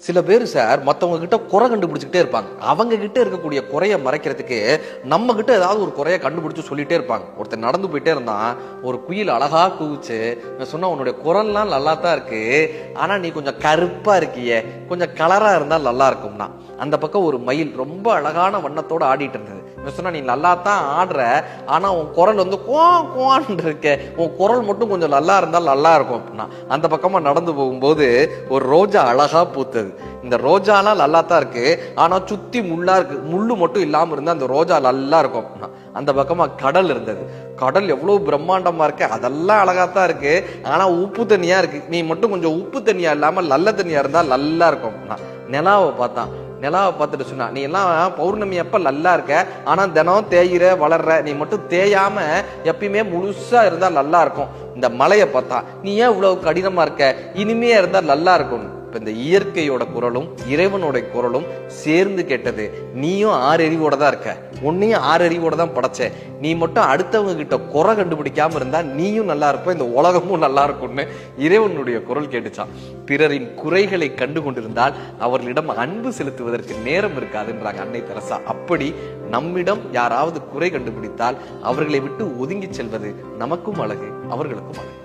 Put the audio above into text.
சில பேர் சார் மற்றவங்க கிட்ட குறை கண்டுபிடிச்சிக்கிட்டே இருப்பாங்க. அவங்க கிட்ட இருக்கக்கூடிய குறைய மறைக்கிறதுக்கு நம்ம கிட்ட ஏதாவது ஒரு குறைய கண்டுபிடிச்சு சொல்லிட்டே இருப்பாங்க. ஒருத்தர் நடந்து போயிட்டே இருந்தான், ஒரு குயில் அழகா கூவிச்சு, நான் சொன்னா உன்னுடைய குரல்லாம் நல்லா தான் இருக்கு, ஆனா நீ கொஞ்சம் கருப்பா இருக்கியே, கொஞ்சம் கலரா இருந்தா நல்லா இருக்கும்னா. அந்த பக்கம் ஒரு மயில் ரொம்ப அழகான வண்ணத்தோட ஆடிட்டு இருந்தது. சொன்னா நீ நல்லா தான் ஆடுற, ஆனா உன் குரல் வந்து குவான்னு இருக்க, உன் குரல் மட்டும் கொஞ்சம் நல்லா இருந்தால் நல்லா இருக்கும் அப்படின்னா. அந்த பக்கமா நடந்து போகும்போது ஒரு ரோஜா அழகா பூத்தது. இந்த ரோஜாலாம் நல்லா தான் இருக்கு, ஆனா சுத்தி முள்ளா இருக்கு, முள்ளு மட்டும் இல்லாம இருந்தா அந்த ரோஜா நல்லா இருக்கும் அப்படின்னா. அந்த பக்கமா கடல் இருந்தது. கடல் எவ்வளவு பிரம்மாண்டமா இருக்கு, அதெல்லாம் அழகா தான் இருக்கு, ஆனா உப்பு தண்ணியா இருக்கு, நீ மட்டும் கொஞ்சம் உப்பு தண்ணியா இல்லாம நல்ல தண்ணியா இருந்தா நல்லா இருக்கும் அப்படின்னா. நிலாவை பார்த்தான். நிலாவை பார்த்துட்டு சொன்னா நீ எல்லாம் பௌர்ணமி அப்ப நல்லா இருக்க, ஆனா தினம் தேயிற வளர்ற, நீ மட்டும் தேயாம எப்பயுமே முழுசா இருந்தா நல்லா இருக்கும். இந்த மலையை பார்த்தா நீ ஏன் இவ்வளவு கடினமா இருக்க, இனிமையா இருந்தா நல்லா இருக்கும். இப்ப இந்த இயற்கையோட குரலும் இறைவனோட குரலும் சேர்ந்து கேட்டது. நீயும் 6 அறிவோட தான் இருக்க, உன்னையும் 6 அறிவோட தான் படைச்ச, நீ மட்டும் அடுத்தவங்க கிட்ட குறை கண்டுபிடிக்காம இருந்தா நீயும் நல்லா இருப்ப, இந்த உலகமும் நல்லா இருக்கும்னு இறைவனுடைய குரல் கேட்டுச்சான். பிறரின் குறைகளை கண்டு கொண்டிருந்தால் அவர்களிடம் அன்பு செலுத்துவதற்கு நேரம் இருக்காதுன்றாங்க அன்னை தெரசா. அப்படி நம்மிடம் யாராவது குறை கண்டுபிடித்தால் அவர்களை விட்டு ஒதுங்கி செல்வது நமக்கும் அழகு, அவர்களுக்கும் அழகு.